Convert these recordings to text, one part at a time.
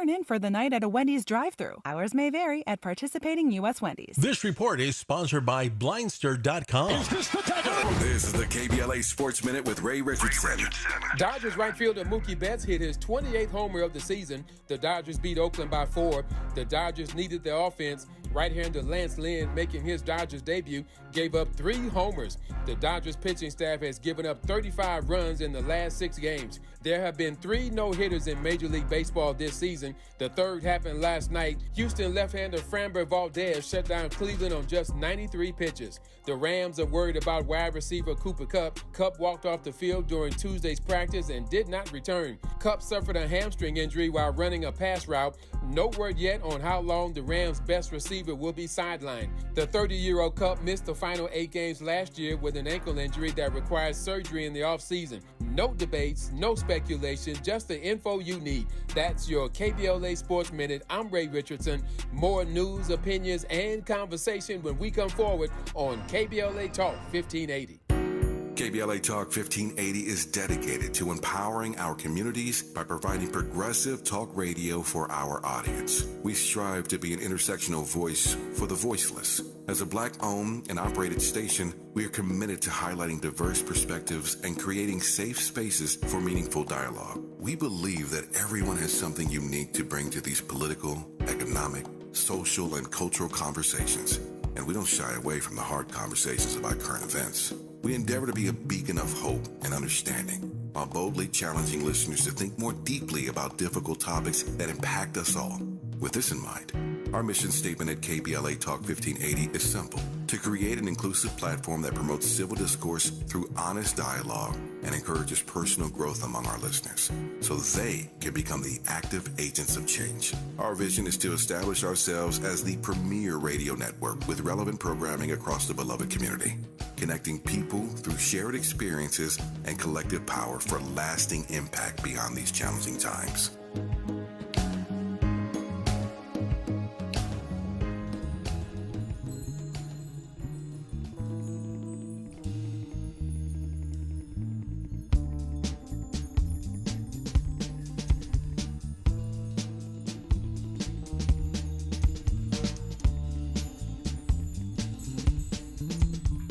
turn in for the night at a Wendy's drive-thru. Hours may vary at participating U.S. Wendy's. This report is sponsored by Blindster.com. This is the KBLA Sports Minute with Ray Richardson. Dodgers right fielder Mookie Betts hit his 28th homer of the season. The Dodgers beat Oakland by 4. The Dodgers needed the offense. Right-hander Lance Lynn, making his Dodgers debut, gave up 3 homers. The Dodgers pitching staff has given up 35 runs in the last 6 games. There have been 3 no-hitters in Major League Baseball this season. The third happened last night. Houston left-hander Framber Valdez shut down Cleveland on just 93 pitches. The Rams are worried about wide receiver Cooper Kupp. Kupp walked off the field during Tuesday's practice and did not return. Kupp suffered a hamstring injury while running a pass route. No word yet on how long the Rams' best receiver will be sidelined. The 30-year-old Kupp missed the final 8 games last year with an ankle injury that requires surgery in the offseason. No debates, no speculation, just the info you need. That's your KBLA Sports Minute. I'm Ray Richardson. More news, opinions, and conversation when we come forward on KBLA Talk 1580. KBLA Talk 1580 is dedicated to empowering our communities by providing progressive talk radio for our audience. We strive to be an intersectional voice for the voiceless. As a Black-owned and operated station, we are committed to highlighting diverse perspectives and creating safe spaces for meaningful dialogue. We believe that everyone has something unique to bring to these political, economic, social, and cultural conversations, and we don't shy away from the hard conversations about current events. We endeavor to be a beacon of hope and understanding, while boldly challenging listeners to think more deeply about difficult topics that impact us all. With this in mind, our mission statement at KBLA Talk 1580 is simple: to create an inclusive platform that promotes civil discourse through honest dialogue and encourages personal growth among our listeners, so they can become the active agents of change. Our vision is to establish ourselves as the premier radio network with relevant programming across the beloved community, connecting people through shared experiences and collective power for lasting impact beyond these challenging times.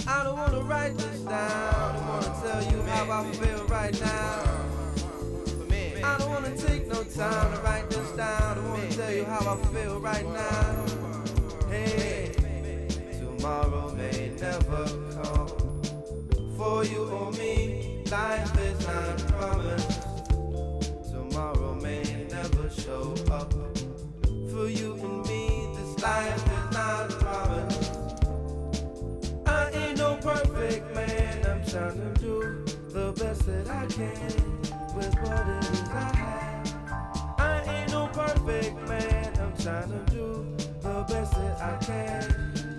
I don't wanna write this down. I don't wanna tell you how I feel right now. I don't wanna take no time to write this down. I don't wanna tell you how I feel right now. Hey, tomorrow may never come. For you or me, life is not promised. Tomorrow may never show up. For you and me, this life is not promised. I ain't no perfect man, I'm trying to do the best that I can with what it is I have. I ain't no perfect man, I'm trying to do the best that I can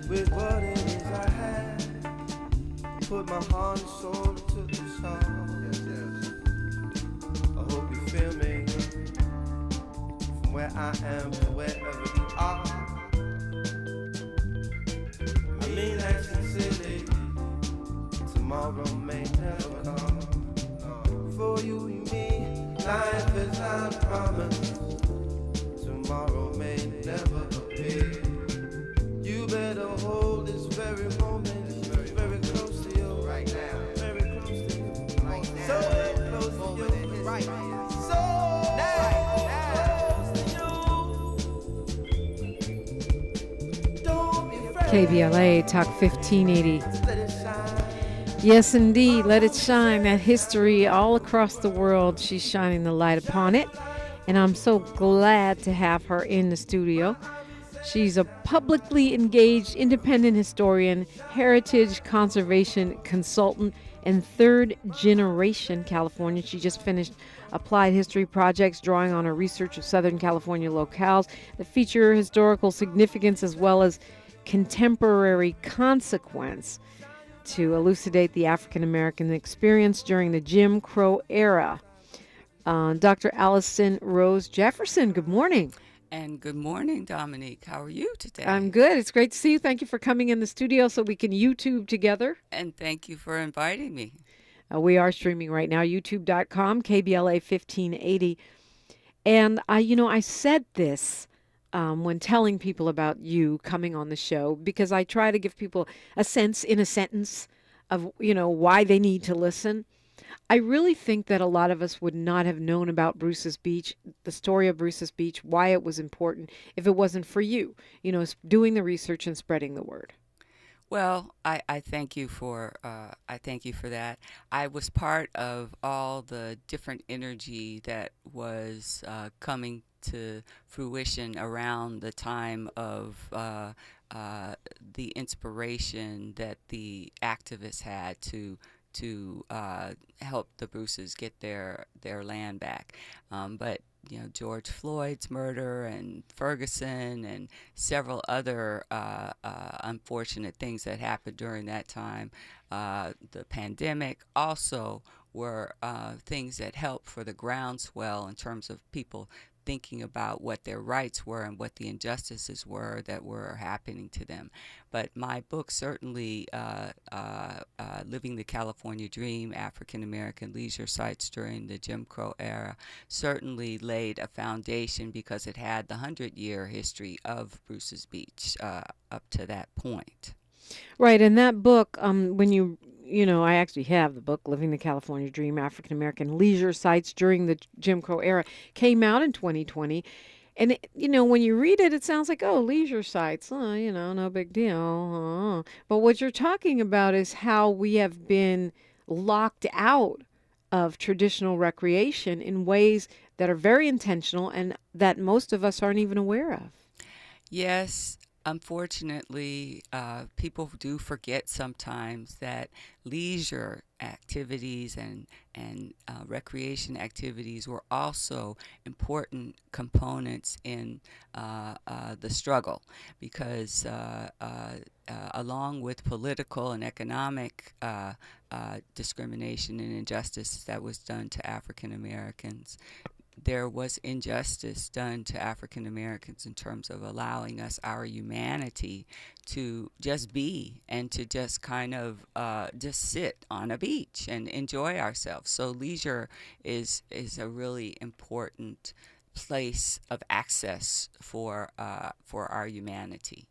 with what it is I have. Put my heart and soul into the song. Yes. I hope you feel me from where I am to wherever you are. I mean that sincerely. Tomorrow may never come. For you and me, life is not promised. Tomorrow may never appear. You better hold this very moment very close to you. Right now. Very close to you. Right now. So close to you. Right. So close to you. Don't be afraid. KBLA Talk 1580. Yes, indeed. Let it shine. That history all across the world. She's shining the light upon it. And I'm so glad to have her in the studio. She's a publicly engaged independent historian, heritage conservation consultant, and third-generation Californian. She just finished applied history projects drawing on her research of Southern California locales that feature historical significance as well as contemporary consequence to elucidate the African-American experience during the Jim Crow era. Dr. Alison Rose Jefferson, good morning. And good morning, Dominique. How are you today? I'm good. It's great to see you. Thank you for coming in the studio so we can YouTube together. And thank you for inviting me. We are streaming right now, youtube.com, KBLA 1580. And I said this when telling people about you coming on the show because I try to give people a sense in a sentence of, why they need to listen. I really think that a lot of us would not have known about Bruce's Beach, the story of Bruce's Beach, why it was important if it wasn't for you, doing the research and spreading the word. Well, I thank you for that. I was part of all the different energy that was coming to fruition around the time of the inspiration that the activists had to help the Bruces get their land back. But George Floyd's murder and Ferguson and several other unfortunate things that happened during that time. The pandemic also were things that helped for the groundswell in terms of people thinking about what their rights were and what the injustices were that were happening to them. But my book certainly, Living the California Dream, African American Leisure Sites During the Jim Crow Era, certainly laid a foundation because it had the 100-year history of Bruce's Beach up to that point. Right, and that book, I actually have the book, Living the California Dream, African American Leisure Sites During the Jim Crow Era, came out in 2020. And, when you read it, it sounds like, oh, leisure sites, no big deal. But what you're talking about is how we have been locked out of traditional recreation in ways that are very intentional and that most of us aren't even aware of. Yes. Unfortunately, people do forget sometimes that leisure activities and recreation activities were also important components in the struggle because along with political and economic discrimination and injustice that was done to African Americans, there was injustice done to African Americans in terms of allowing us our humanity to just be and to just kind of just sit on a beach and enjoy ourselves. So leisure is a really important place of access for our humanity.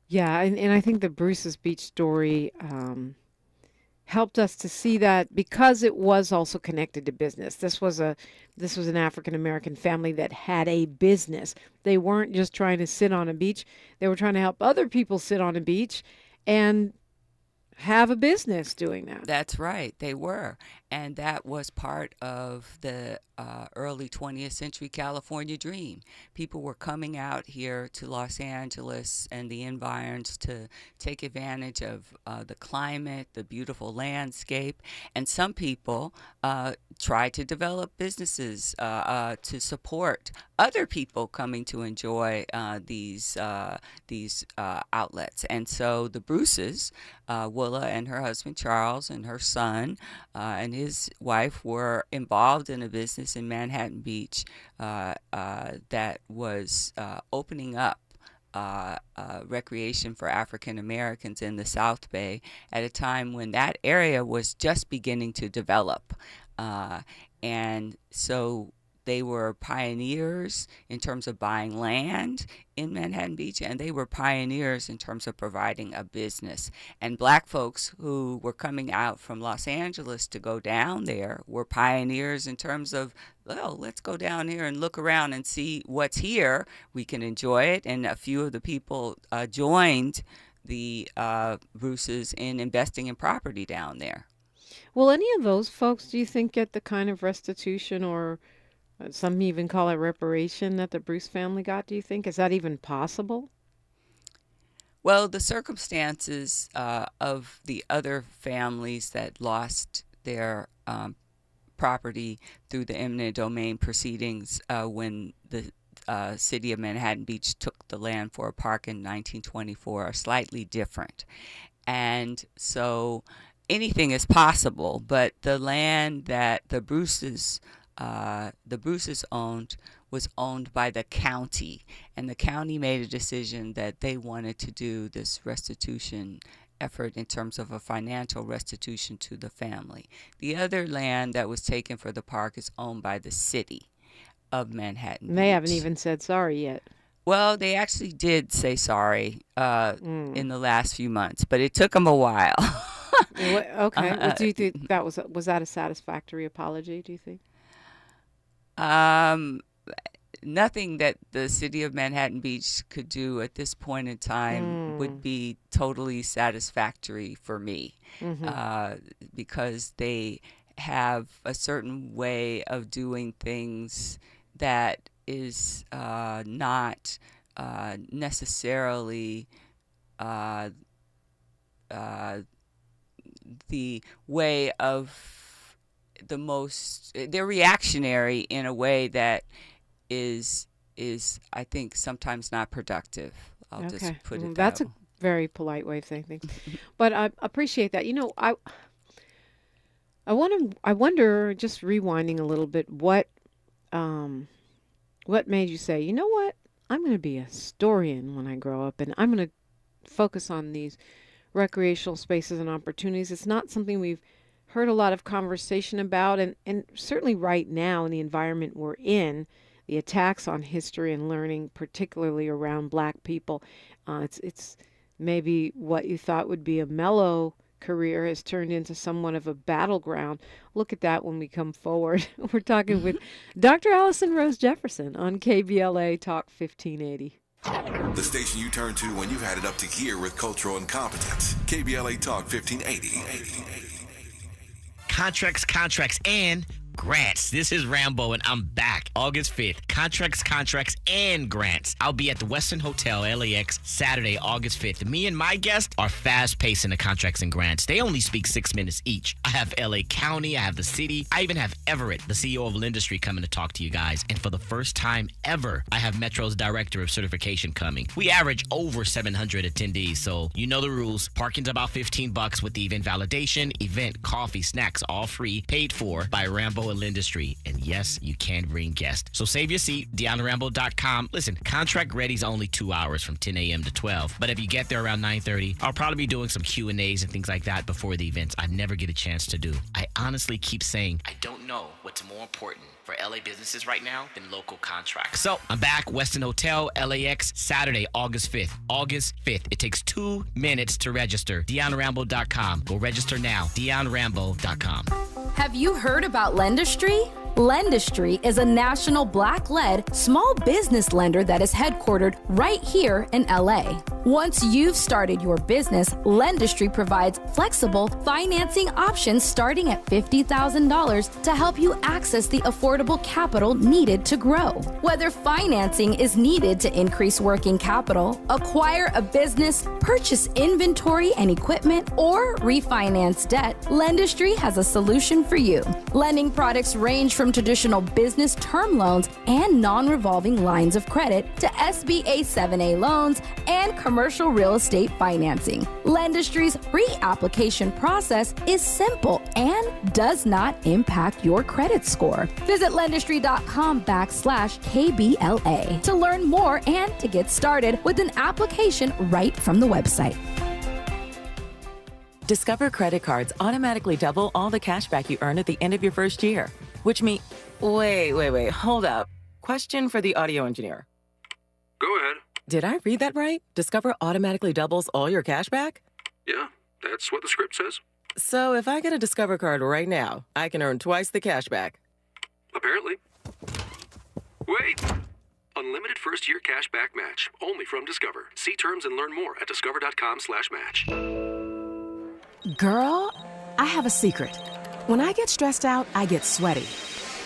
Yeah, and I think the Bruce's Beach story helped us to see that because it was also connected to business. This was an African American family that had a business. They weren't just trying to sit on a beach. They were trying to help other people sit on a beach and have a business doing that. That's right, they were. And that was part of the early 20th century California dream. People were coming out here to Los Angeles and the environs to take advantage of the climate, the beautiful landscape, and some people tried to develop businesses to support other people coming to enjoy these outlets. And so the Bruces, Willa and her husband Charles and her son and his wife were involved in a business in Manhattan Beach that was opening up recreation for African Americans in the South Bay at a time when that area was just beginning to develop. And so they were pioneers in terms of buying land in Manhattan Beach, and they were pioneers in terms of providing a business. And black folks who were coming out from Los Angeles to go down there were pioneers in terms of, well, let's go down here and look around and see what's here. We can enjoy it. And a few of the people joined the Bruces in investing in property down there. Will any of those folks, do you think, get the kind of restitution or some even call it reparation that the Bruce family got, do you think? Is that even possible? Well, the circumstances of the other families that lost their property through the eminent domain proceedings when the city of Manhattan Beach took the land for a park in 1924 are slightly different. And so anything is possible, but the land that the Bruces owned was owned by the county, and the county made a decision that they wanted to do this restitution effort in terms of a financial restitution to the family. The other land that was taken for the park is owned by the city. of Manhattan They Beach. haven't even said sorry yet. Well, they actually did say sorry in the last few months, but it took them a while. Okay. Well, do you think that was that a satisfactory apology, do you think? Nothing that the city of Manhattan Beach could do at this point in time would be totally satisfactory for me, because they have a certain way of doing things that is not necessarily the way of the most. They're reactionary in a way that is I think sometimes not productive. I'll just put it That's that a very polite way of saying things. But I appreciate that. I wonder, just rewinding a little bit, what made you say, you know what? I'm going to be a historian when I grow up, and I'm going to focus on these recreational spaces and opportunities. It's not something we've heard a lot of conversation about, and certainly right now in the environment we're in, the attacks on history and learning, particularly around Black people, it's maybe what you thought would be a mellow career has turned into somewhat of a battleground. Look at that when we come forward. We're talking with Dr. Alison Rose Jefferson on KBLA Talk 1580. The station you turn to when you've had it up to gear with cultural incompetence. KBLA Talk 1580. Contracts, and grants. This is Rambo, and I'm back August 5th. Contracts, and grants. I'll be at the Westin Hotel, LAX, Saturday, August 5th. Me and my guests are fast-paced in the contracts and grants. They only speak 6 minutes each. I have LA County, I have the city, I even have Everett, the CEO of Lindustry, coming to talk to you guys. And for the first time ever, I have Metro's Director of Certification coming. We average over 700 attendees, so you know the rules. Parking's about $15 with the event validation, event, coffee, snacks, all free, paid for by Rambo and Lindustry. And yes, you can bring guests. So save your seat, DeonRambo.com. Listen, contract ready's only 2 hours from 10 a.m. to 12. But if you get there around 9:30, I'll probably be doing some Q&As and things like that before the events I never get a chance to do. I honestly keep saying, I don't know what's more important for LA businesses right now than local contracts. So I'm back, Westin Hotel, LAX, Saturday, August 5th. August 5th. It takes 2 minutes to register. DeonRambo.com. Go register now. DeonRambo.com. Have you heard about Lendustry? Lendustry is a national Black-led small business lender that is headquartered right here in LA. Once you've started your business, Lendustry provides flexible financing options starting at $50,000 to help you access the affordable capital needed to grow. Whether financing is needed to increase working capital, acquire a business, purchase inventory and equipment, or refinance debt, Lendustry has a solution for you. Lending products range from traditional business term loans and non-revolving lines of credit to SBA 7A loans and commercial real estate financing. Lendustry's pre-application process is simple and does not impact your credit score. Visit lendustry.com/KBLA to learn more and to get started with an application right from the website. Discover credit cards automatically double all the cash back you earn at the end of your first year, which means... Wait, hold up. Question for the audio engineer. Go ahead. Did I read that right? Discover automatically doubles all your cash back? Yeah, that's what the script says. So if I get a Discover card right now, I can earn twice the cash back. Apparently. Wait! Unlimited first-year cash back match, only from Discover. See terms and learn more at discover.com/match. Girl, I have a secret. When I get stressed out, I get sweaty.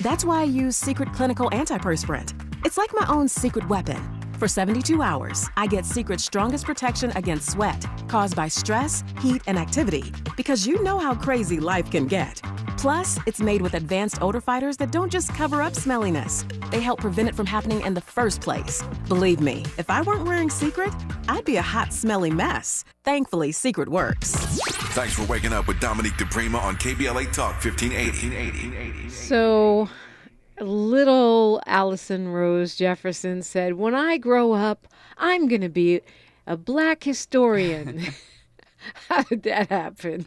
That's why I use Secret Clinical Antiperspirant. It's like my own secret weapon. For 72 hours, I get Secret's strongest protection against sweat caused by stress, heat, and activity, because you know how crazy life can get. Plus, it's made with advanced odor fighters that don't just cover up smelliness. They help prevent it from happening in the first place. Believe me, if I weren't wearing Secret, I'd be a hot, smelly mess. Thankfully, Secret works. Thanks for waking up with Dominique DePrima on KBLA Talk 1580. So, little Alison Rose Jefferson said, when I grow up, I'm going to be a Black historian. How did that happen?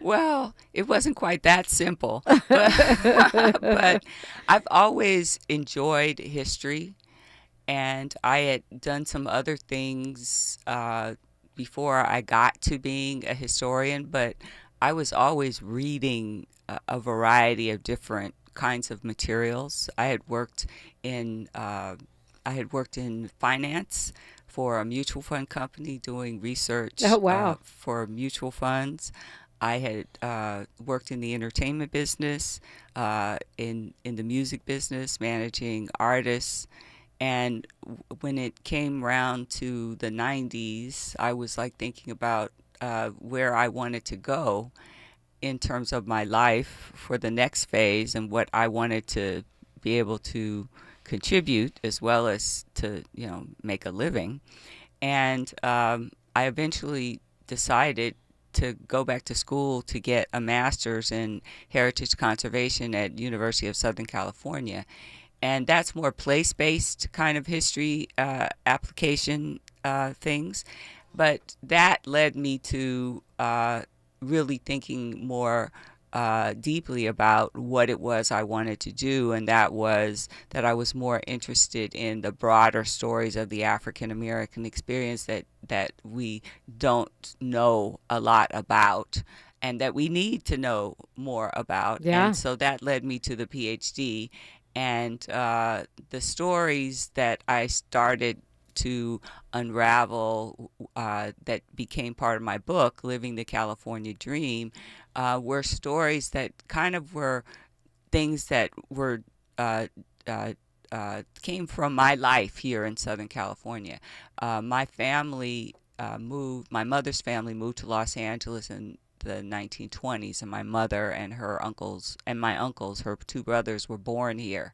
Well, it wasn't quite that simple, but I've always enjoyed history, and I had done some other things before I got to being a historian, but I was always reading a variety of different kinds of materials. I had worked in finance for a mutual fund company doing research Oh, wow. for mutual funds. I had worked in the entertainment business, in the music business, managing artists. And when it came around to the 90s, I was like thinking about where I wanted to go in terms of my life for the next phase and what I wanted to be able to contribute as well as to, make a living. And I eventually decided to go back to school to get a master's in heritage conservation at University of Southern California. And that's more place-based kind of history application things. But that led me to really thinking more deeply about what it was I wanted to do, and that was that I was more interested in the broader stories of the African American experience that we don't know a lot about and that we need to know more about. Yeah. And so that led me to the PhD. And the stories that I started to unravel that became part of my book, Living the California Dream, were stories that kind of were things that were came from my life here in Southern California. My mother's family moved to Los Angeles in the 1920s, and my mother and her uncles and my uncles, her two brothers, were born here.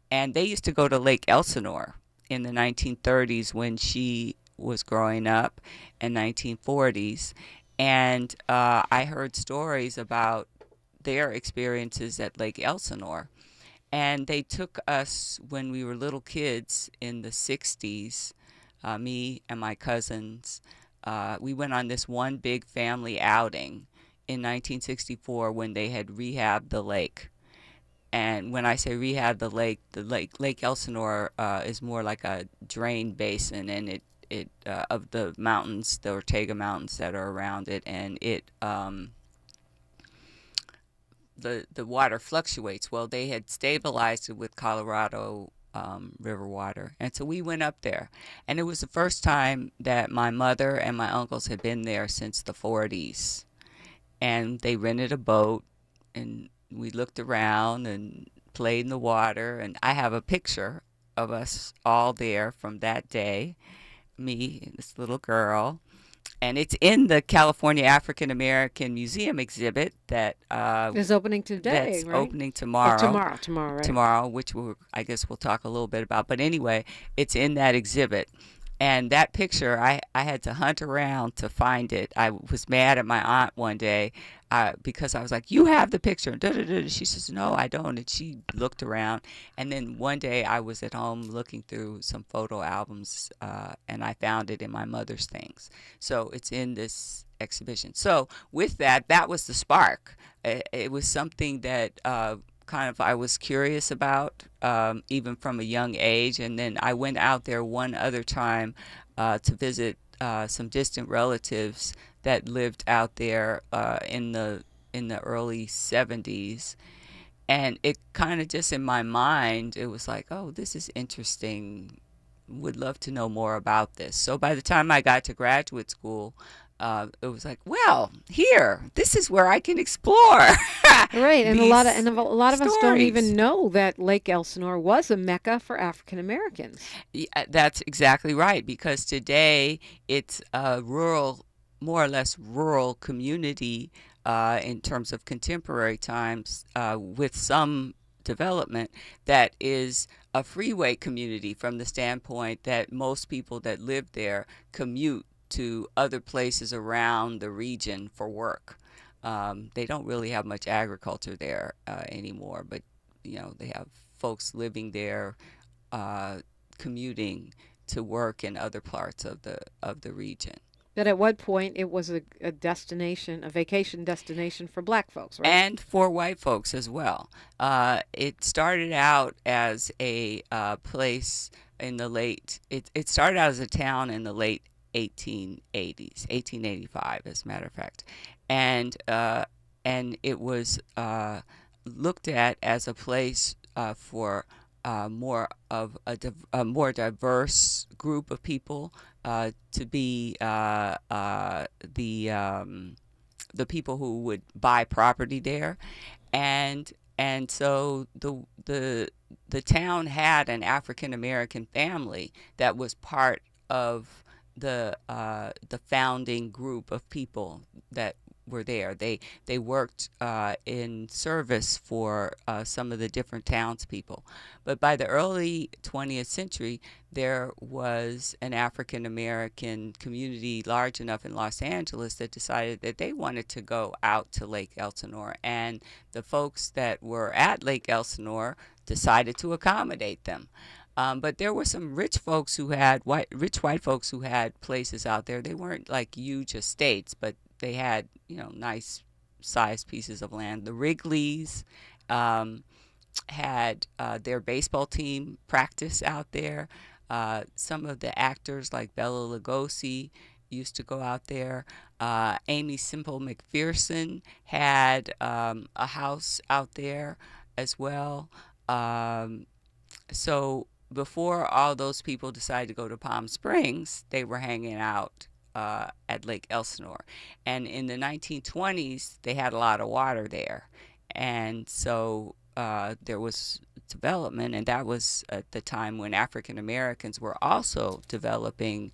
And they used to go to Lake Elsinore in the 1930s when she was growing up, in 1940s. And I heard stories about their experiences at Lake Elsinore. And they took us when we were little kids in the 60s, me and my cousins. We went on this one big family outing in 1964 when they had rehabbed the lake. And when I say rehab the Lake Elsinore is more like a drain basin, and it of the mountains, the Ortega Mountains that are around it, and it the water fluctuates. Well, they had stabilized it with Colorado river water, and so we went up there, and it was the first time that my mother and my uncles had been there since the 40s, and they rented a boat, and we looked around and played in the water, and I have a picture of us all there from that day, me and this little girl, and it's in the California African American Museum exhibit that is opening today, that's right? opening tomorrow. Tomorrow, right? Tomorrow, which I guess we'll talk a little bit about. But anyway, it's in that exhibit. And that picture, I had to hunt around to find it. I was mad at my aunt one day because I was like, "You have the picture." She says, "No, I don't." And she looked around. And then one day I was at home looking through some photo albums, and I found it in my mother's things. So it's in this exhibition. So with that was the spark. It was something that kind of I was curious about, even from a young age. And then I went out there one other time to visit some distant relatives that lived out there in the early 70s. And it kind of just in my mind, it was like, oh, this is interesting. Would love to know more about this. So by the time I got to graduate school, it was like, well, this is where I can explore. Right, and a lot of us don't stories. even know that Lake Elsinore was a mecca for African Americans. Yeah, that's exactly right, because today it's a rural, more or less rural community in terms of contemporary times, with some development that is a freeway community from the standpoint that most people that live there commute to other places around the region for work. They don't really have much agriculture there anymore, but they have folks living there, commuting to work in other parts of the region. That at one point it was a destination, a vacation destination for black folks, right? And for white folks as well. It started out as a place in the late, it started out as a town in the late 1880s, 1885 as a matter of fact. And it was looked at as a place for more of a more diverse group of people to be the people who would buy property there, and so the town had an African American family that was part of the founding group of people that were there. They worked in service for some of the different townspeople. But by the early 20th century, there was an African American community large enough in Los Angeles that decided that they wanted to go out to Lake Elsinore. And the folks that were at Lake Elsinore decided to accommodate them. But there were some rich folks who had rich white folks who had places out there. They weren't like huge estates, but they had, nice sized pieces of land. The Wrigleys had their baseball team practice out there. Some of the actors like Bela Lugosi used to go out there. Amy Semple McPherson had a house out there as well. So before all those people decided to go to Palm Springs, they were hanging out at Lake Elsinore. And in the 1920s, they had a lot of water there. And so there was development, and that was at the time when African Americans were also developing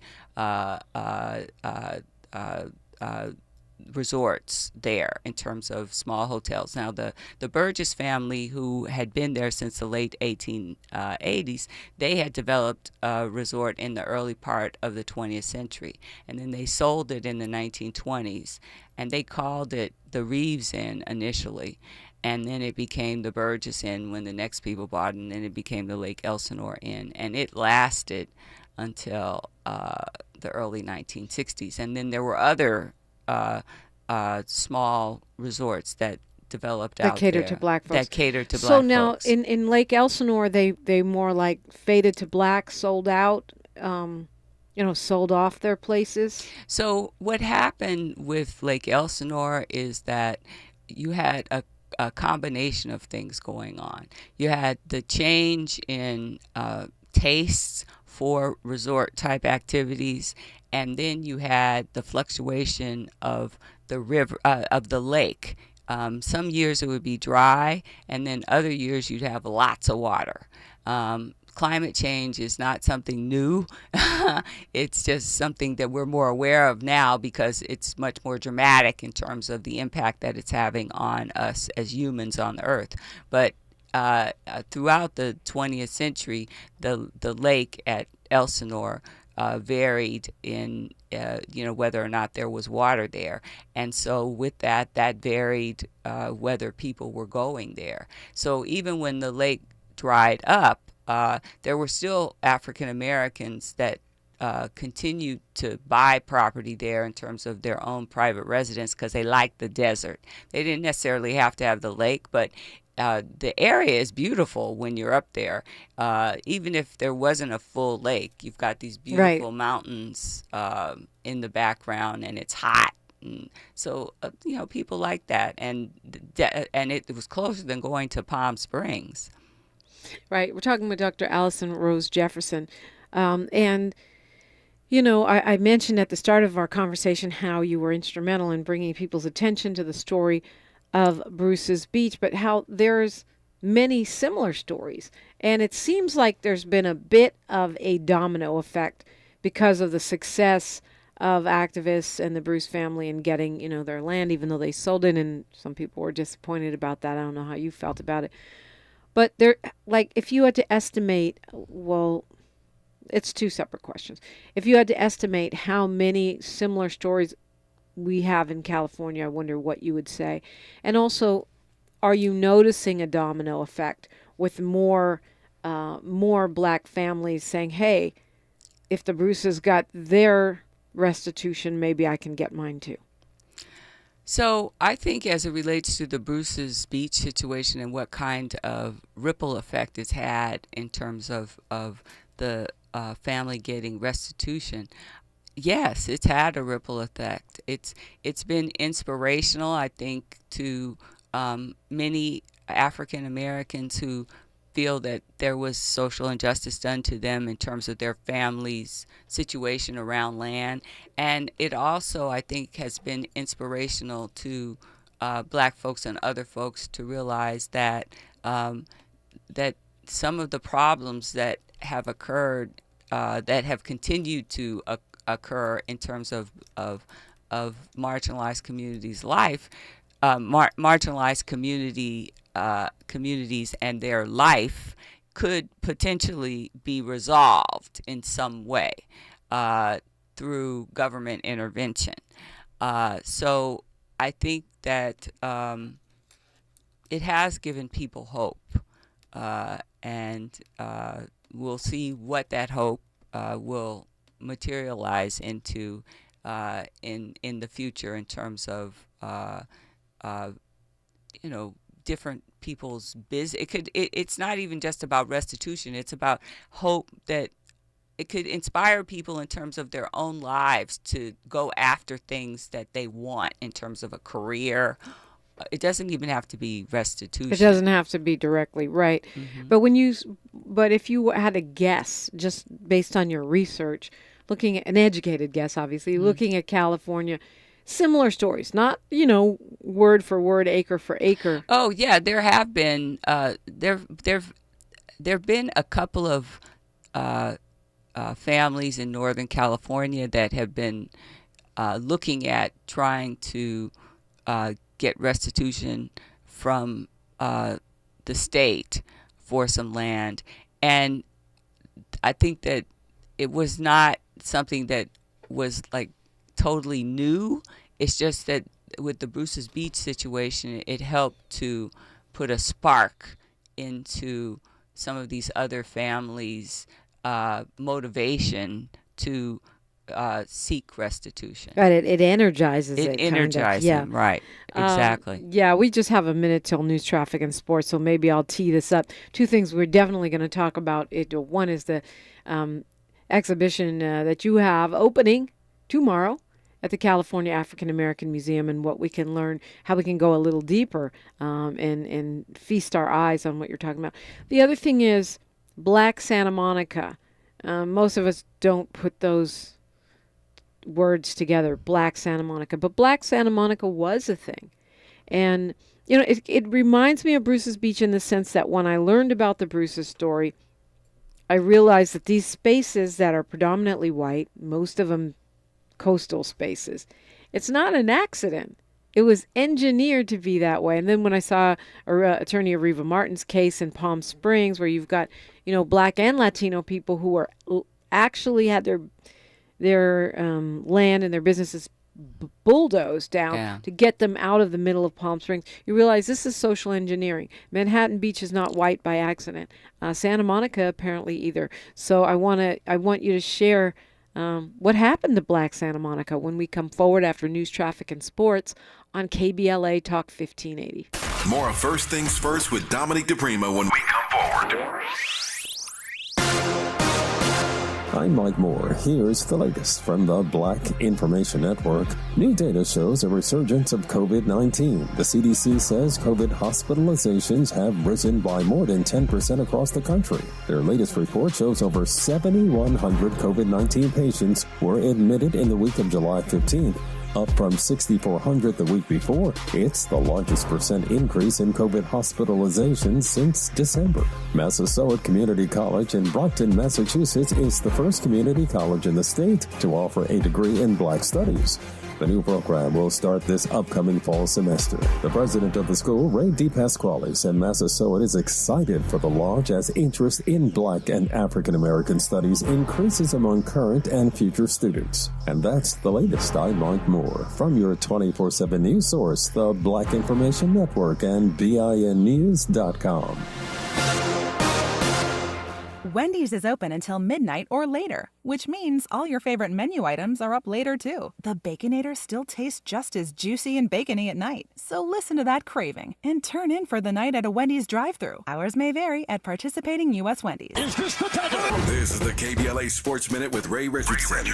resorts there in terms of small hotels. Now, the Burgess family, who had been there since the late 1880s, they had developed a resort in the early part of the 20th century, and then they sold it in the 1920s, and they called it the Reeves Inn initially, and then it became the Burgess Inn when the next people bought it, and then it became the Lake Elsinore Inn, and it lasted until the early 1960s. And then there were other small resorts that developed out there. That catered to black folks. That catered to black folks. So now folks. in Lake Elsinore, they more like faded to black, sold out, sold off their places. So what happened with Lake Elsinore is that you had a combination of things going on. You had the change in tastes for resort type activities, and then you had the fluctuation of the river, of the lake. Some years it would be dry, and then other years you'd have lots of water. Climate change is not something new. It's just something that we're more aware of now because it's much more dramatic in terms of the impact that it's having on us as humans on the earth. But throughout the 20th century, the lake at Elsinore varied in whether or not there was water there, and so with that varied whether people were going there. So even when the lake dried up, there were still African Americans that continued to buy property there in terms of their own private residence because they liked the desert. They didn't necessarily have to have the lake, but the area is beautiful when you're up there. Even if there wasn't a full lake, you've got these beautiful mountains in the background, and it's hot. And so, people like that. And it was closer than going to Palm Springs. Right. We're talking with Dr. Alison Rose Jefferson. And, I mentioned at the start of our conversation how you were instrumental in bringing people's attention to the story of Bruce's Beach, but how there's many similar stories. And it seems like there's been a bit of a domino effect because of the success of activists and the Bruce family in getting, their land, even though they sold it, and some people were disappointed about that. I don't know how you felt about it. But there, if you had to estimate, well, it's two separate questions. If you had to estimate how many similar stories we have in California, I wonder what you would say. And also, are you noticing a domino effect with more black families saying, hey, if the Bruces got their restitution, maybe I can get mine too. So I think as it relates to the Bruce's Beach situation and what kind of ripple effect it's had in terms of the family getting restitution, yes, it's had a ripple effect. It's been inspirational, I think, to many African Americans who feel that there was social injustice done to them in terms of their family's situation around land. And it also, I think, has been inspirational to black folks and other folks to realize that that some of the problems that have occurred, that have continued to occur in terms of marginalized communities' life, marginalized communities and their life could potentially be resolved in some way through government intervention. So I think that it has given people hope, and we'll see what that hope will materialize into in the future in terms of different people's business. It's not even just about restitution. It's about hope that it could inspire people in terms of their own lives to go after things that they want in terms of a career. It doesn't even have to be restitution. It doesn't have to be directly, right. Mm-hmm. But if you had a guess, just based on your research, looking at an educated guess, obviously, looking at California, similar stories, not, word for word, acre for acre. Oh, yeah, there have been there've been a couple of families in Northern California that have been looking at trying to get restitution from the state for some land. And I think that it was not something that was like totally new. It's just that with the Bruce's Beach situation, it helped to put a spark into some of these other families' motivation to seek restitution. Right, it energizes it. It energizes them, right, exactly. We just have a minute till news, traffic, and sports, so maybe I'll tee this up. Two things we're definitely going to talk about. One is the exhibition that you have opening tomorrow at the California African American Museum, and what we can learn, how we can go a little deeper and feast our eyes on what you're talking about. The other thing is Black Santa Monica. Most of us don't put those words together, Black Santa Monica, but Black Santa Monica was a thing. And, it reminds me of Bruce's Beach in the sense that when I learned about the Bruce's story, I realized that these spaces that are predominantly white, most of them coastal spaces, it's not an accident. It was engineered to be that way. And then when I saw Attorney Areva Martin's case in Palm Springs, where you've got, Black and Latino people who are actually had their land and their businesses bulldozed down to get them out of the middle of Palm Springs, you realize this is social engineering. Manhattan Beach is not white by accident. Santa Monica apparently either. So I want you to share what happened to Black Santa Monica when we come forward after news, traffic, and sports on KBLA Talk 1580. More of First Things First with Dominique DePrima when we come forward. I'm Mike Moore. Here's the latest from the Black Information Network. New data shows a resurgence of COVID-19. The CDC says COVID hospitalizations have risen by more than 10% across the country. Their latest report shows over 7,100 COVID-19 patients were admitted in the week of July 15th, up from 6,400 the week before. It's the largest percent increase in COVID hospitalizations since December. Massasoit Community College in Brockton, Massachusetts is the first community college in the state to offer a degree in Black Studies. The new program will start this upcoming fall semester. The president of the school, Ray DePasquale, said Massasoit is excited for the launch as interest in Black and African American studies increases among current and future students. And that's the latest. I'm Mike Moore from your 24/7 news source, the Black Information Network and BINnews.com. Wendy's is open until midnight or later, which means all your favorite menu items are up later too. The Baconator still tastes just as juicy and bacony at night, so listen to that craving and turn in for the night at a Wendy's drive-thru. Hours may vary at participating U.S. Wendy's. This is the KBLA Sports Minute with Ray Richardson.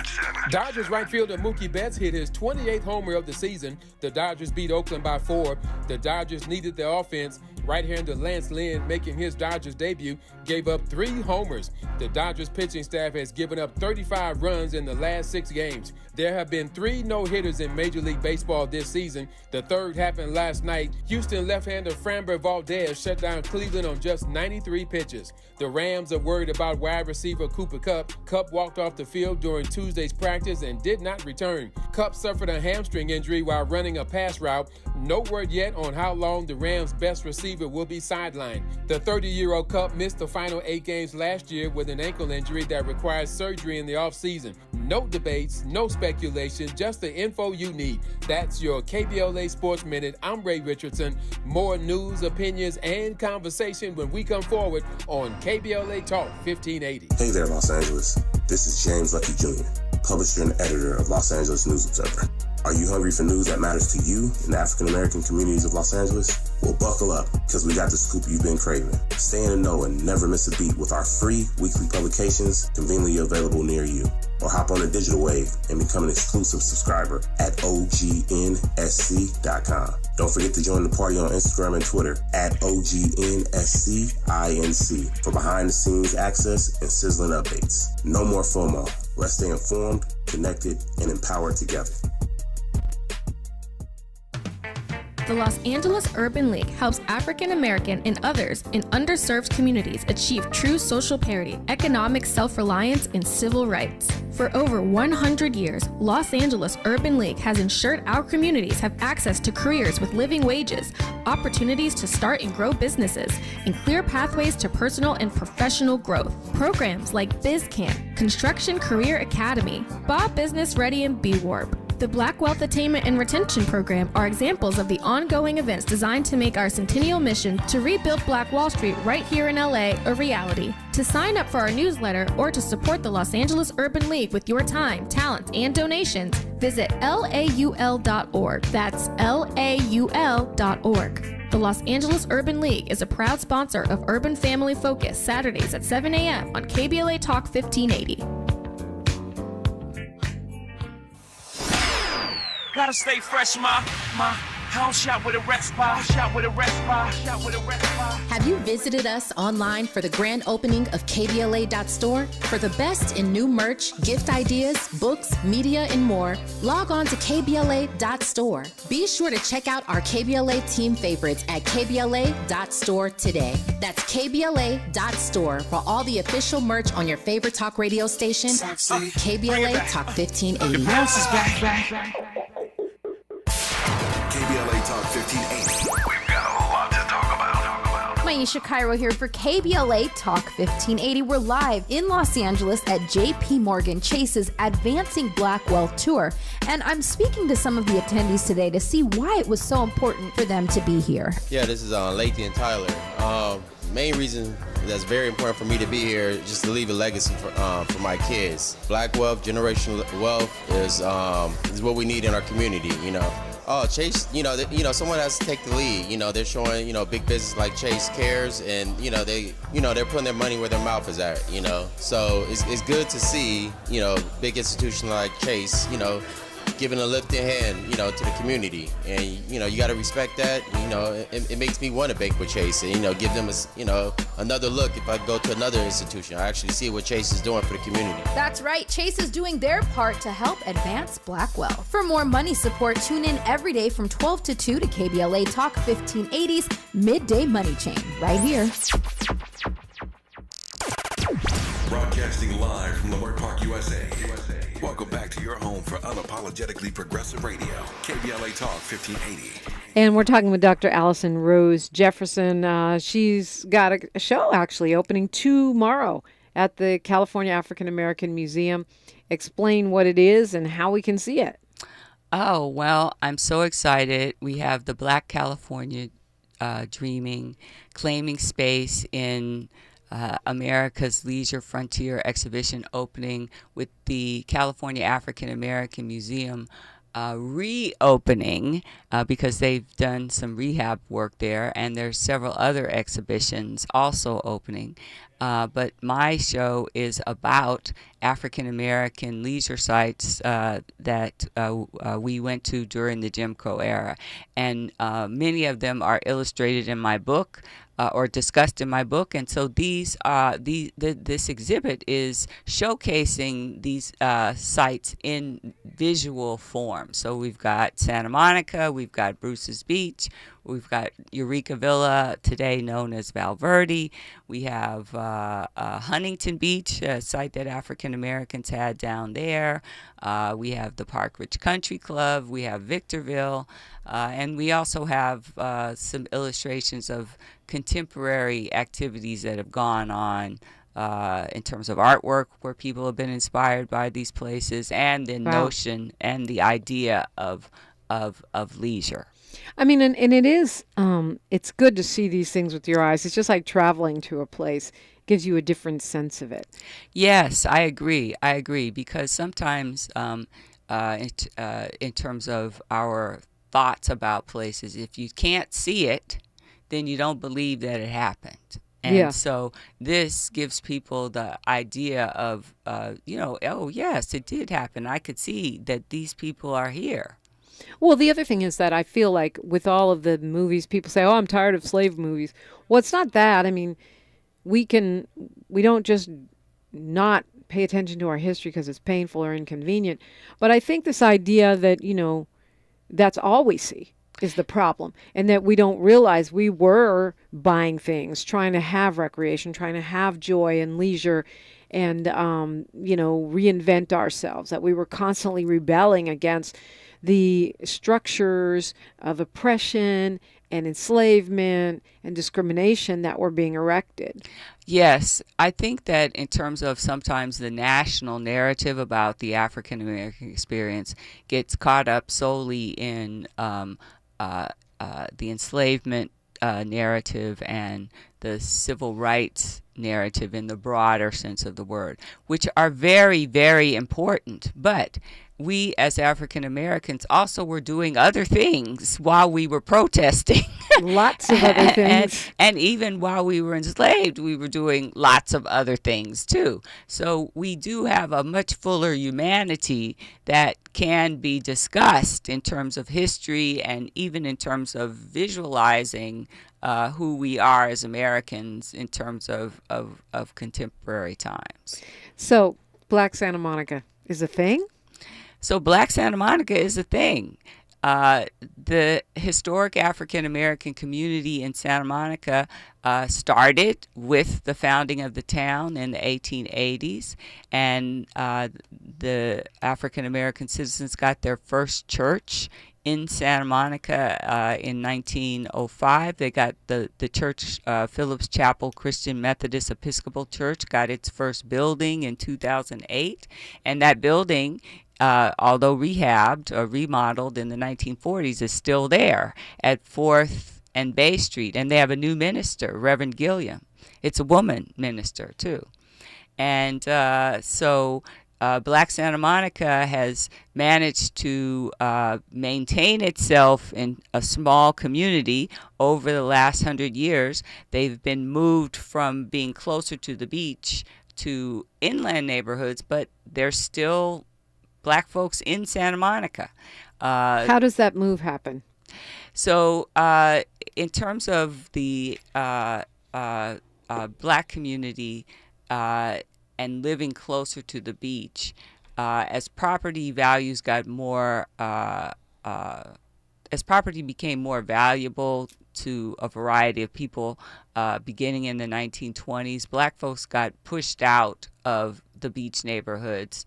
Dodgers right fielder Mookie Betts hit his 28th homer of the season. The Dodgers beat Oakland by 4. The Dodgers needed the offense. Right-hander Lance Lynn, making his Dodgers debut, gave up 3 homers. The Dodgers pitching staff has given up 35 runs in the last 6 games. There have been 3 no-hitters in Major League Baseball this season. The third happened last night. Houston left-hander Framber Valdez shut down Cleveland on just 93 pitches. The Rams are worried about wide receiver Cooper Kupp. Kupp walked off the field during Tuesday's practice and did not return. Kupp suffered a hamstring injury while running a pass route. No word yet on how long the Rams' best receiver will be sidelined. The 30-year-old Kupp missed the final 8 games last year with an ankle injury that requires surgery in the offseason. No debates, no speculation, just the info you need. That's your KBLA Sports Minute. I'm Ray Richardson. More news, opinions, and conversation when we come forward on KBLA Talk 1580. Hey there, Los Angeles. This is James Lucky Jr., publisher and editor of Los Angeles News Observer. Are you hungry for news that matters to you in the African-American communities of Los Angeles? Well, buckle up, because we got the scoop you've been craving. Stay in the know and never miss a beat with our free weekly publications conveniently available near you. Or hop on the digital wave and become an exclusive subscriber at OGNSC.com. Don't forget to join the party on Instagram and Twitter at OGNSCINC for behind-the-scenes access and sizzling updates. No more FOMO. Let's stay informed, connected, and empowered together. The Los Angeles Urban League helps African American and others in underserved communities achieve true social parity, economic self-reliance, and civil rights. For over 100 years, Los Angeles Urban League has ensured our communities have access to careers with living wages, opportunities to start and grow businesses, and clear pathways to personal and professional growth. Programs like BizCamp, Construction Career Academy, Bob Business Ready, and B-Warp. The Black Wealth Attainment and Retention Program are examples of the ongoing events designed to make our centennial mission to rebuild Black Wall Street right here in LA a reality. To sign up for our newsletter or to support the Los Angeles Urban League with your time, talent, and donations, visit laul.org. That's laul.org. The Los Angeles Urban League is a proud sponsor of Urban Family Focus, Saturdays at 7 a.m. on KBLA Talk 1580. Gotta stay fresh, my house shot with a rep spot, Have you visited us online for the grand opening of KBLA.store? For the best in new merch, gift ideas, books, media, and more, log on to KBLA.store. Be sure to check out our KBLA team favorites at KBLA.store today. That's KBLA.store for all the official merch on your favorite talk radio station, KBLA Talk 1580. Bounce is back. KBLA Talk 1580. We've got a lot to talk about. Maisha Cairo here for KBLA Talk 1580. We're live in Los Angeles at JP Morgan Chase's Advancing Black Wealth Tour. And I'm speaking to some of the attendees today to see why it was so important for them to be here. Yeah, this is Lathan and Tyler. Main reason that's very important for me to be here is just to leave a legacy for my kids. Black wealth, generational wealth is what we need in our community, you know. Oh, Chase, someone has to take the lead. They're showing, big business like Chase cares, and they're putting their money where their mouth is at. So it's good to see, big institution like Chase, giving a lifting hand, to the community, and you got to respect that. It makes me want to bank with Chase, and give them another look. If I go to another institution, I actually see what Chase is doing for the community. That's right, Chase is doing their part to help advance Black wealth. For more money support, tune in every day from 12 to 2 to KBLA Talk 1580's Midday Money Chain, right here. Broadcasting live from Leimert Park, USA. Welcome back to your home for unapologetically progressive radio, KBLA Talk 1580. And we're talking with Dr. Alison Rose Jefferson. She's got a show actually opening tomorrow at the California African American Museum. Explain what it is and how we can see it. Oh, well, I'm so excited. We have the Black California Dreaming, claiming space in America's Leisure Frontier exhibition opening, with the California African American Museum reopening because they've done some rehab work there, and there's several other exhibitions also opening. But my show is about African American leisure sites that we went to during the Jim Crow era, and many of them are illustrated in my book. Or discussed in my book, and so this exhibit is showcasing these sites in visual form. So we've got Santa Monica, we've got Bruce's Beach, we've got Eureka Villa, today known as Valverde. We have Huntington Beach, a site that African Americans had down there. We have the Park Ridge Country Club. We have Victorville. And we also have some illustrations of contemporary activities that have gone on in terms of artwork, where people have been inspired by these places, and the notion and the idea of leisure. I mean, and it is, it's good to see these things with your eyes. It's just like traveling to a place. It gives you a different sense of it. Yes, I agree, because sometimes in terms of our thoughts about places, if you can't see it, then you don't believe that it happened. And so this gives people the idea of, oh, yes, it did happen. I could see that these people are here. Well, the other thing is that I feel like with all of the movies, people say, oh, I'm tired of slave movies. Well, it's not that. I mean, we don't just not pay attention to our history because it's painful or inconvenient. But I think this idea that, that's all we see is the problem, and that we don't realize we were buying things, trying to have recreation, trying to have joy and leisure, and reinvent ourselves, that we were constantly rebelling against the structures of oppression and enslavement and discrimination that were being erected. Yes, I think that in terms of sometimes the national narrative about the African American experience gets caught up solely in the enslavement narrative and the civil rights narrative in the broader sense of the word, which are very, very important. But we as African Americans also were doing other things while we were protesting. Lots of other things. And even while we were enslaved, we were doing lots of other things too. So we do have a much fuller humanity that can be discussed in terms of history and even in terms of visualizing who we are as Americans in terms of contemporary times. So Black Santa Monica is a thing? So Black Santa Monica is a thing. The historic African American community in Santa Monica started with the founding of the town in the 1880s, and the African American citizens got their first church in Santa Monica in 1905. They got the church, Phillips Chapel Christian Methodist Episcopal Church, got its first building in 2008, and that building, although rehabbed or remodeled in the 1940s, is still there at 4th and Bay Street. And they have a new minister, Reverend Gilliam. It's a woman minister, too. And so Black Santa Monica has managed to maintain itself in a small community over the last 100 years. They've been moved from being closer to the beach to inland neighborhoods, but there's still Black folks in Santa Monica. How does that move happen? So in terms of the Black community and living closer to the beach, as property values got more, as property became more valuable to a variety of people beginning in the 1920s, Black folks got pushed out of the beach neighborhoods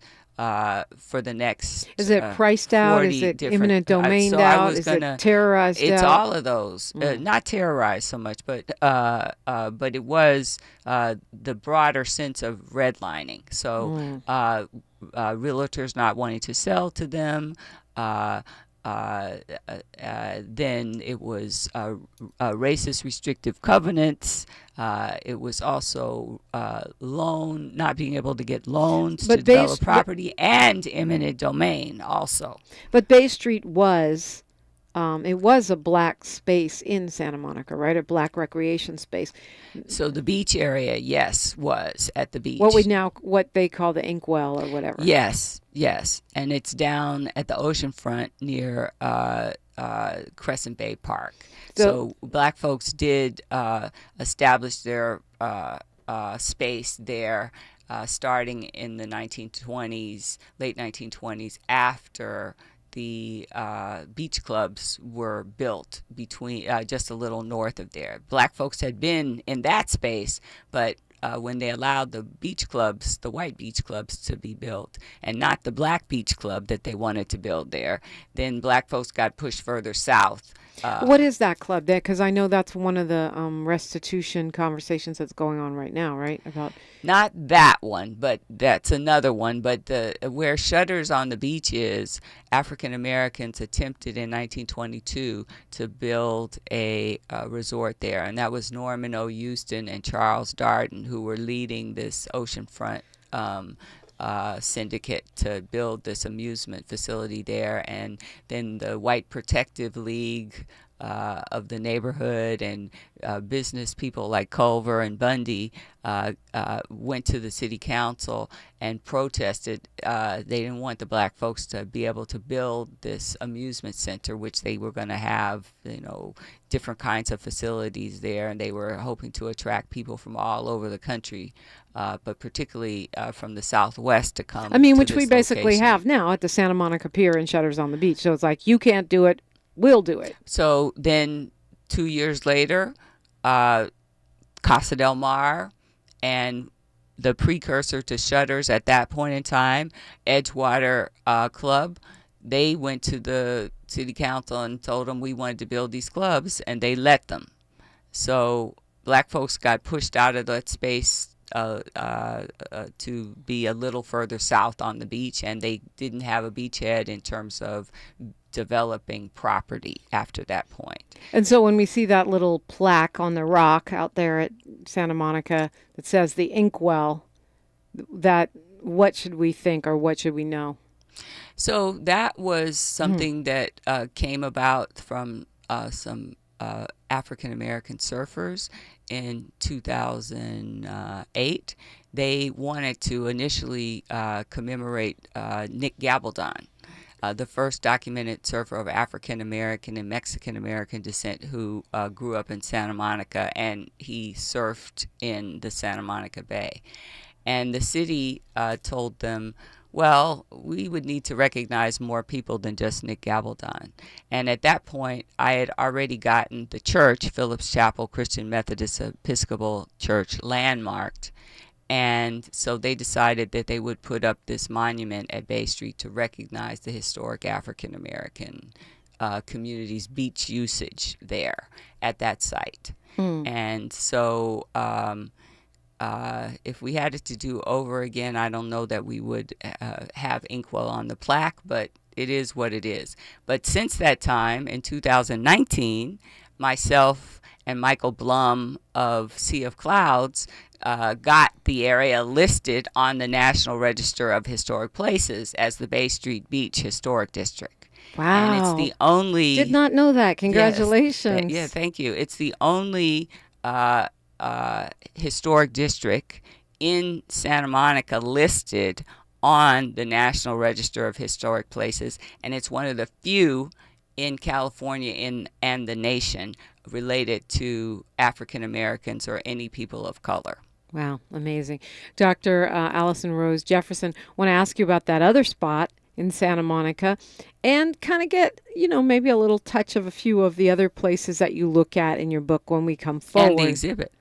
for the next Is it priced out? Is it eminent domain out? Is it terrorized it's out? It's all of those. Not terrorized so much, but it was the broader sense of redlining. So realtors not wanting to sell to them, then it was racist restrictive covenants. It was also not being able to get loans to develop property, and eminent domain also. But Bay Street was, it was a black space in Santa Monica, right? A black recreation space. So the beach area, yes, was at the beach. What they call the Inkwell or whatever. Yes, and it's down at the oceanfront near Crescent Bay Park. So black folks did establish their space there starting in the 1920s, late 1920s, after the beach clubs were built between just a little north of there. Black folks had been in that space, but when they allowed the beach clubs, the white beach clubs, to be built, and not the black beach club that they wanted to build there, then black folks got pushed further south. What is that club there? Because I know that's one of the restitution conversations that's going on right now, right? About not that one, but that's another one. But where Shutters on the Beach is, African Americans attempted in 1922 to build a resort there, and that was Norman O. Houston and Charles Darden who were leading this oceanfront syndicate to build this amusement facility there. And then the White Protective League of the neighborhood and business people like Culver and Bundy went to the city council and protested. They didn't want the black folks to be able to build this amusement center, which they were going to have, different kinds of facilities there, and they were hoping to attract people from all over the country, but particularly from the Southwest to come. Which we basically have now at the Santa Monica Pier and Shutters on the Beach. So it's like, you can't do it, we'll do it. So then 2 years later, Casa del Mar and the precursor to Shutters at that point in time, Edgewater Club, they went to the city council and told them we wanted to build these clubs, and they let them. So black folks got pushed out of that space to be a little further south on the beach, and they didn't have a beachhead in terms of developing property after that point. And so when we see that little plaque on the rock out there at Santa Monica that says the Inkwell, what should we think, or what should we know? So that was something that came about from some African American surfers in 2008. They wanted to initially commemorate Nick Gabaldon, the first documented surfer of African American and Mexican American descent who grew up in Santa Monica, and he surfed in the Santa Monica Bay. And the city told them, well, we would need to recognize more people than just Nick Gabaldon. And at that point, I had already gotten the church, Phillips Chapel Christian Methodist Episcopal Church, landmarked. And so they decided that they would put up this monument at Bay Street to recognize the historic African American community's beach usage there at that site. And so if we had it to do over again, I don't know that we would have Inkwell on the plaque, but it is what it is. But since that time, in 2019, myself and Michael Blum of Sea of Clouds got the area listed on the National Register of Historic Places as the Bay Street Beach Historic District. Wow. And it's the only... Did not know that. Congratulations. Yes, thank you. It's the only historic district in Santa Monica listed on the National Register of Historic Places, and it's one of the few in California and the nation related to African Americans or any people of color. Wow, amazing. Dr. Alison Rose Jefferson, want to ask you about that other spot in Santa Monica and kind of get, maybe a little touch of a few of the other places that you look at in your book when we come forward. And the exhibit.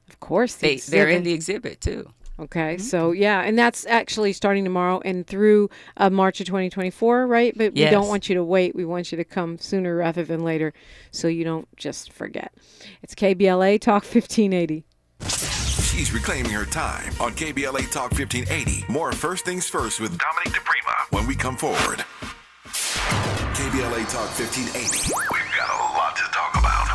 Of course. They're in the exhibit, too. Okay, so yeah, and that's actually starting tomorrow and through March of 2024, right? But we don't want you to wait. We want you to come sooner rather than later so you don't just forget. It's KBLA Talk 1580. She's reclaiming her time on KBLA Talk 1580. More First Things First with Dominic DePrima when we come forward. KBLA Talk 1580. We've got a lot to talk about.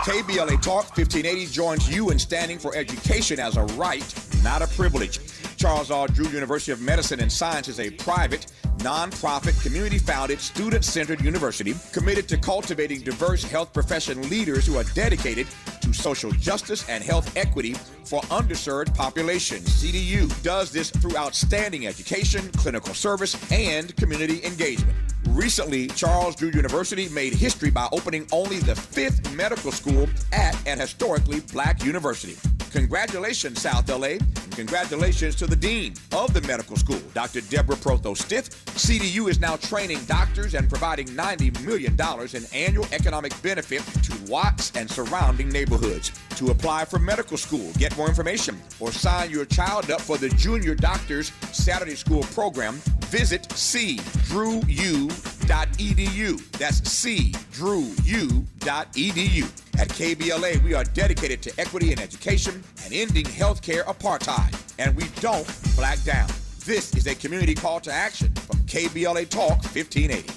KBLA Talk 1580 joins you in standing for education as a right, not a privilege. Charles R. Drew University of Medicine and Science is a private, non-profit, community-founded, student-centered university committed to cultivating diverse health profession leaders who are dedicated to social justice and health equity for underserved populations. CDU does this through outstanding education, clinical service, and community engagement. Recently, Charles Drew University made history by opening only the 5th medical school at an historically black university. Congratulations, South LA, and congratulations to the Dean of the medical school, Dr. Deborah Protho-Stith. CDU is now training doctors and providing $90 million in annual economic benefit to Watts and surrounding neighborhoods. To apply for medical school, get more information, or sign your child up for the Junior Doctors Saturday School program, visit cdrewu.edu. That's cdrewu.edu. At KBLA, we are dedicated to equity in education and ending healthcare apartheid, and we don't black down. This is a community call to action from KBLA Talk 1580.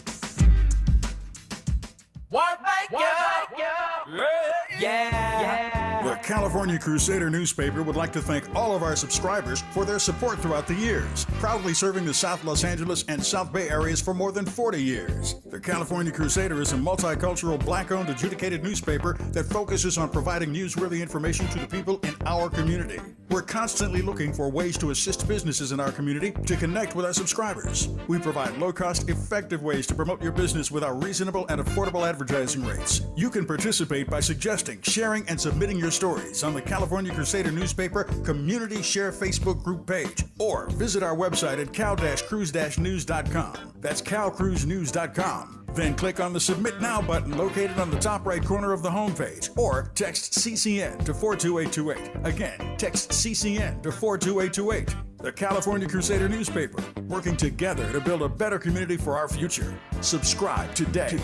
The California Crusader newspaper would like to thank all of our subscribers for their support throughout the years, proudly serving the South Los Angeles and South Bay areas for more than 40 years. The California Crusader is a multicultural, black-owned, adjudicated newspaper that focuses on providing newsworthy information to the people in our community. We're constantly looking for ways to assist businesses in our community to connect with our subscribers. We provide low-cost, effective ways to promote your business with our reasonable and affordable advertising rates. You can participate by suggesting, sharing, and submitting your stories on the California Crusader newspaper Community Share Facebook group page, or visit our website at cal-cruise-news.com. That's calcruisenews.com. Then click on the Submit Now button located on the top right corner of the homepage, or text CCN to 42828. Again, text CCN to 42828. The California Crusader newspaper, working together to build a better community for our future. Subscribe today.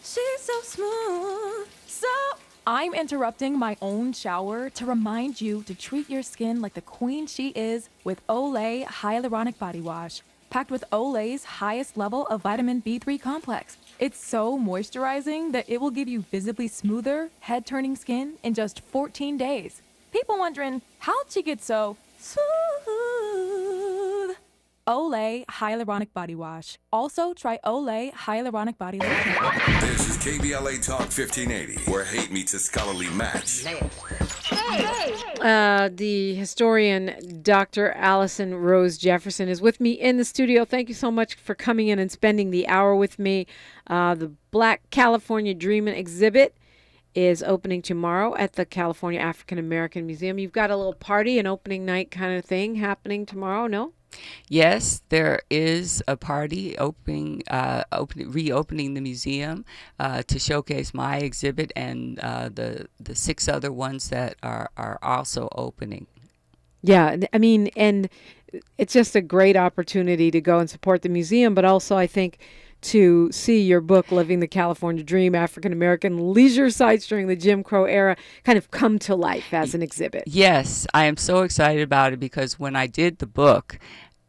She's so smooth, so... I'm interrupting my own shower to remind you to treat your skin like the queen she is with Olay Hyaluronic Body Wash, packed with Olay's highest level of vitamin B3 complex. It's so moisturizing that it will give you visibly smoother, head-turning skin in just 14 days. People wondering, how'd she get so smooth? Olay Hyaluronic Body Wash. Also, try Olay Hyaluronic Body Lotion. This is KBLA Talk 1580, where hate meets a scholarly match. The historian, Dr. Alison Rose Jefferson, is with me in the studio. Thank you so much for coming in and spending the hour with me. The Black California Dreamin exhibit is opening tomorrow at the California African American Museum. You've got a little party, an opening night kind of thing happening tomorrow, no? Yes, there is a party reopening the museum to showcase my exhibit and the 6 other ones that are also opening. Yeah, I mean, and it's just a great opportunity to go and support the museum, but also I think to see your book, Living the California Dream, African American Leisure Sites During the Jim Crow Era, kind of come to life as an exhibit. Yes, I am so excited about it because when I did the book,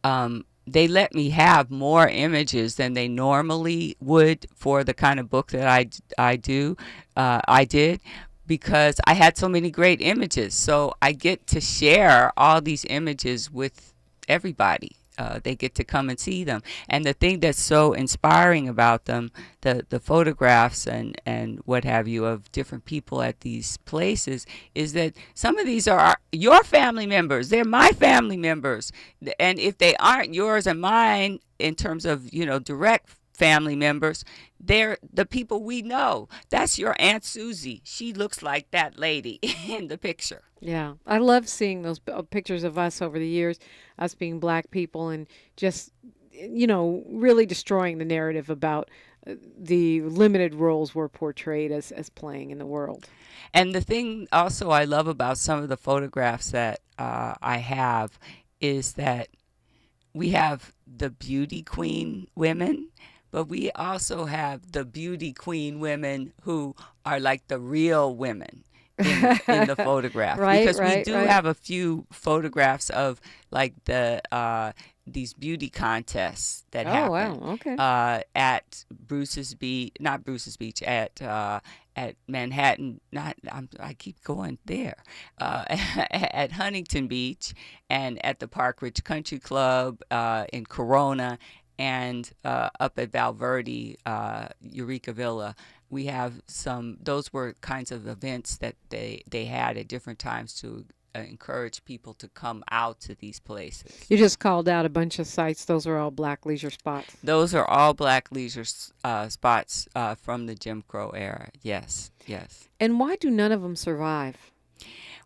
they let me have more images than they normally would for the kind of book that I did because I had so many great images. So I get to share all these images with everybody. They get to come and see them. And the thing that's so inspiring about them, the photographs and what have you of different people at these places, is that some of these are your family members. They're my family members. And if they aren't yours and mine in terms of, direct family members, they're the people we know. That's your Aunt Susie. She looks like that lady in the picture. Yeah, I love seeing those pictures of us over the years, us being black people, and just, really destroying the narrative about the limited roles we're portrayed as playing in the world. And the thing also I love about some of the photographs that I have is that we have the beauty queen women, but we also have the beauty queen women who are like the real women in the photograph. Right, because right, we do right. have a few photographs of like the these beauty contests that Oh, happen. wow. Okay. At Bruce's Beach, not Bruce's Beach, at Manhattan. I keep going there. At Huntington Beach and at the Park Ridge Country Club in Corona, and up at Valverde, Eureka Villa. We have those were kinds of events that they had at different times to encourage people to come out to these places. You just called out a bunch of sites. Those are all black leisure spots. Those are all black leisure spots from the Jim Crow era. Yes, yes. And why do none of them survive?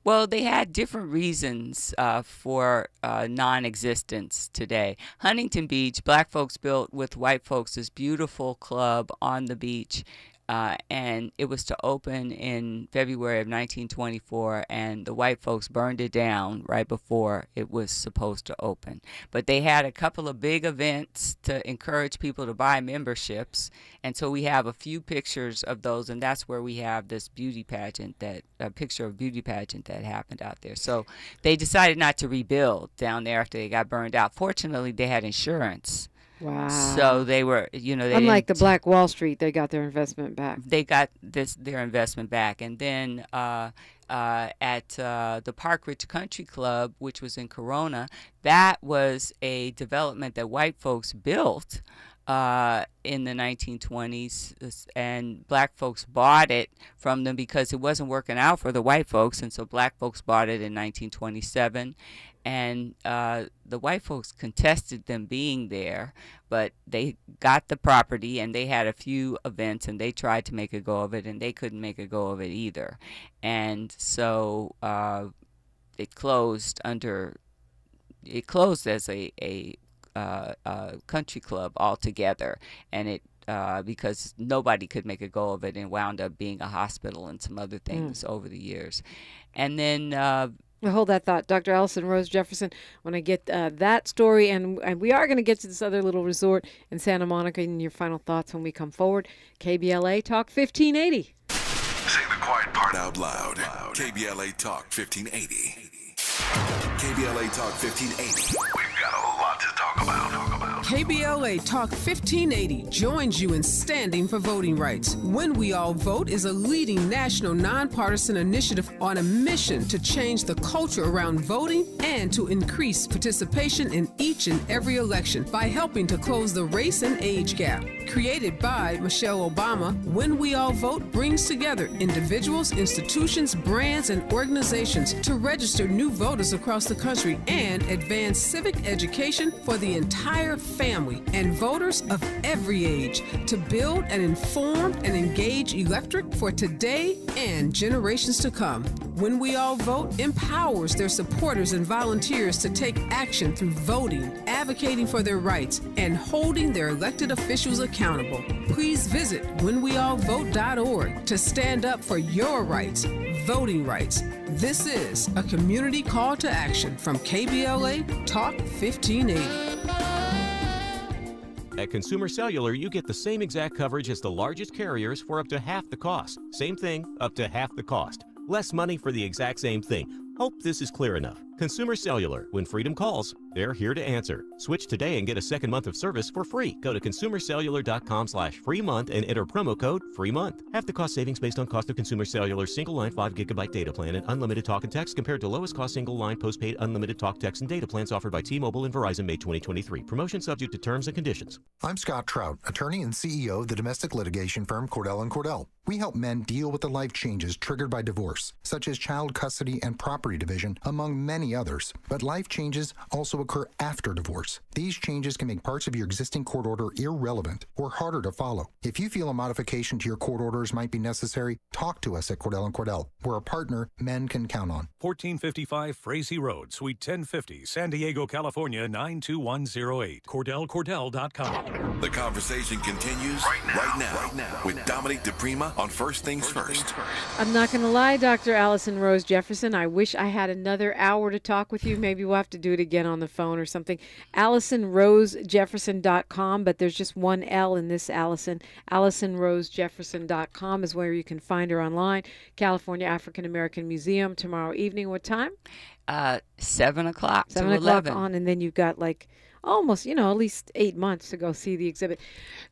Well, they had different reasons for non-existence today. Huntington Beach, black folks built with white folks this beautiful club on the beach. And it was to open in February of 1924, and the white folks burned it down right before it was supposed to open. But they had a couple of big events to encourage people to buy memberships, and so we have a few pictures of those, and that's where we have this beauty pageant, a picture of beauty pageant that happened out there. So they decided not to rebuild down there after they got burned out. Fortunately, they had insurance. Wow. So they were, they unlike the Black Wall Street, they got their investment back. They got their investment back. And then at the Park Ridge Country Club, which was in Corona, that was a development that white folks built in the 1920s, and black folks bought it from them because it wasn't working out for the white folks, and so black folks bought it in 1927. And the white folks contested them being there, but they got the property, and they had a few events, and they tried to make a go of it, and they couldn't make a go of it either. And so it closed as a country club altogether, and it because nobody could make a go of it, and wound up being a hospital and some other things over the years. And then hold that thought, Dr. Alison Rose Jefferson. When I get that story, and we are going to get to this other little resort in Santa Monica, and your final thoughts when we come forward. KBLA Talk 1580. Say the quiet part out loud. KBLA Talk 1580. KBLA Talk 1580. We've got a lot to talk about. KBLA Talk 1580 joins you in standing for voting rights. When We All Vote is a leading national nonpartisan initiative on a mission to change the culture around voting and to increase participation in each and every election by helping to close the race and age gap. Created by Michelle Obama, When We All Vote brings together individuals, institutions, brands, and organizations to register new voters across the country and advance civic education for the entire family and voters of every age to build an informed and engaged electorate for today and generations to come. When We All Vote empowers their supporters and volunteers to take action through voting, advocating for their rights, and holding their elected officials accountable. Please visit whenweallvote.org to stand up for your rights, voting rights. This is a community call to action from KBLA Talk 1580. At Consumer Cellular, you get the same exact coverage as the largest carriers for up to half the cost. Same thing, up to half the cost. Less money for the exact same thing. Hope this is clear enough. Consumer Cellular, when freedom calls, they're here to answer. Switch today and get a second month of service for free. Go to consumercellular.com/free month and enter promo code free month. Half the cost savings based on cost of Consumer Cellular single line 5 GB data plan and unlimited talk and text compared to lowest cost single line postpaid unlimited talk, text, and data plans offered by T-Mobile and Verizon May 2023. Promotion subject to terms and conditions. I'm Scott Trout, attorney and CEO of the domestic litigation firm Cordell & Cordell. We help men deal with the life changes triggered by divorce, such as child custody and property division, among many others. But life changes also occur after divorce. These changes can make parts of your existing court order irrelevant or harder to follow. If you feel a modification to your court orders might be necessary, talk to us at Cordell & Cordell. We're a partner men can count on. 1455 Frazee Road, Suite 1050, San Diego, California, 92108. CordellCordell.com. The conversation continues right now with Dominique DePrima on First Things First. I'm not going to lie, Dr. Alison Rose Jefferson. I wish I had another hour to to talk with you. Maybe we'll have to do it again on the phone or something. AlisonRoseJefferson.com, but there's just one L in this Alison. AlisonRoseJefferson.com is where you can find her online. California African American Museum tomorrow evening. What time? 7 o'clock 7 to o'clock 11. on, and then you've got like almost, at least 8 months to go see the exhibit.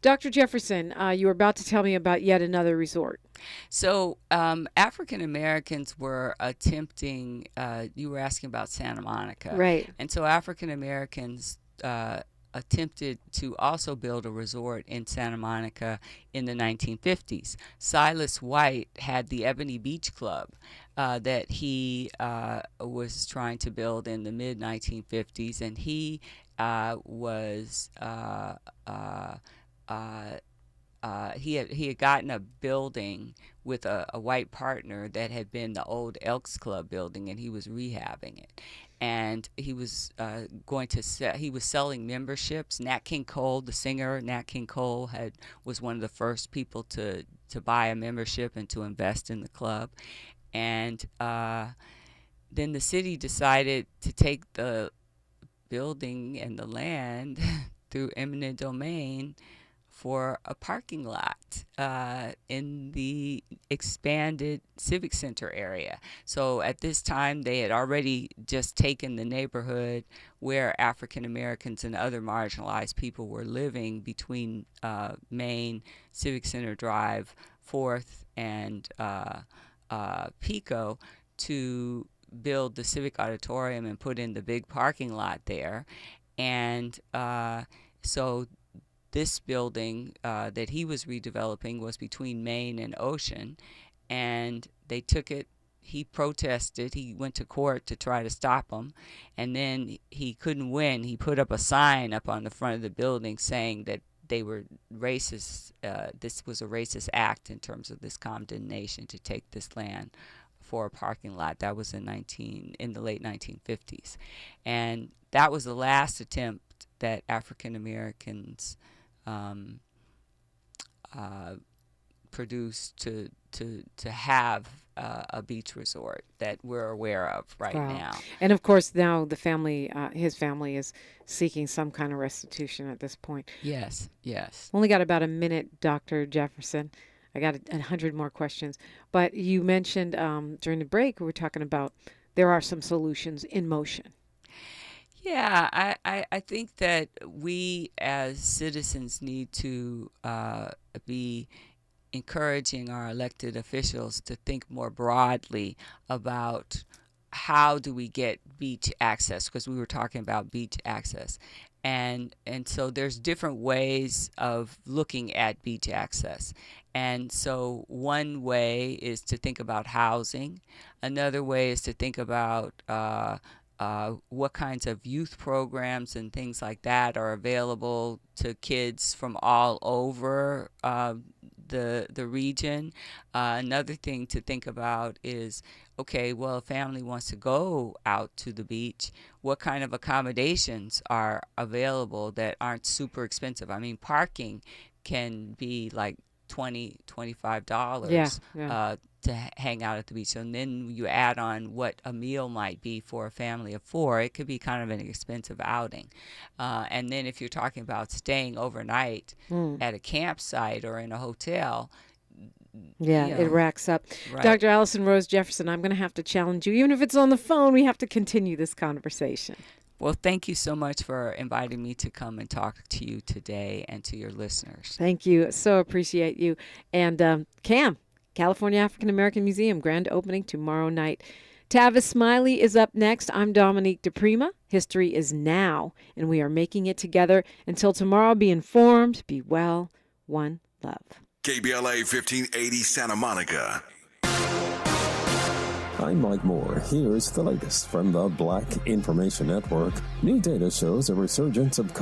Dr. Jefferson, you were about to tell me about yet another resort. So African Americans were attempting, you were asking about Santa Monica. Right. And so African Americans attempted to also build a resort in Santa Monica in the 1950s. Silas White had the Ebony Beach Club that he was trying to build in the mid-1950s, and he he had gotten a building with a white partner that had been the old Elks Club building, and he was rehabbing it. And he was he was selling memberships. Nat King Cole, the singer Nat King Cole, was one of the first people to buy a membership and to invest in the club. And then the city decided to take the building and the land through eminent domain for a parking lot in the expanded Civic Center area. So at this time, they had already just taken the neighborhood where African Americans and other marginalized people were living between Main, Civic Center Drive, 4th, and Pico to build the Civic Auditorium and put in the big parking lot there. And so this building that he was redeveloping was between Main and Ocean, and they took it. He protested. He went to court to try to stop him, and then he couldn't win. He put up a sign up on the front of the building saying that they were racist. This was a racist act in terms of this condemnation to take this land for a parking lot. That was in the late 1950s, and that was the last attempt that African Americans produced to have a beach resort that we're aware of right now. And of course, now the family, his family, is seeking some kind of restitution at this point. Yes. Only got about a minute, Dr. Jefferson. I got 100 more questions. But you mentioned during the break, we were talking about there are some solutions in motion. Yeah, I think that we as citizens need to be encouraging our elected officials to think more broadly about how do we get beach access, because we were talking about beach access. And so there's different ways of looking at beach access. And so one way is to think about housing. Another way is to think about what kinds of youth programs and things like that are available to kids from all over the region. Another thing to think about is, okay, well, a family wants to go out to the beach. What kind of accommodations are available that aren't super expensive? I mean, parking can be like $20, $25 to hang out at the beach. And then you add on what a meal might be for a family of 4. It could be kind of an expensive outing. And then if you're talking about staying overnight at a campsite or in a hotel, it racks up. Right. Dr. Alison Rose Jefferson, I'm going to have to challenge you. Even if it's on the phone, we have to continue this conversation. Well, thank you so much for inviting me to come and talk to you today and to your listeners. Thank you. So appreciate you. And Cam, California African American Museum, grand opening tomorrow night. Tavis Smiley is up next. I'm Dominique DePrima. History is now, and we are making it together. Until tomorrow, be informed, be well, one love. KBLA 1580 Santa Monica. I'm Mike Moore. Here's the latest from the Black Information Network. New data shows a resurgence of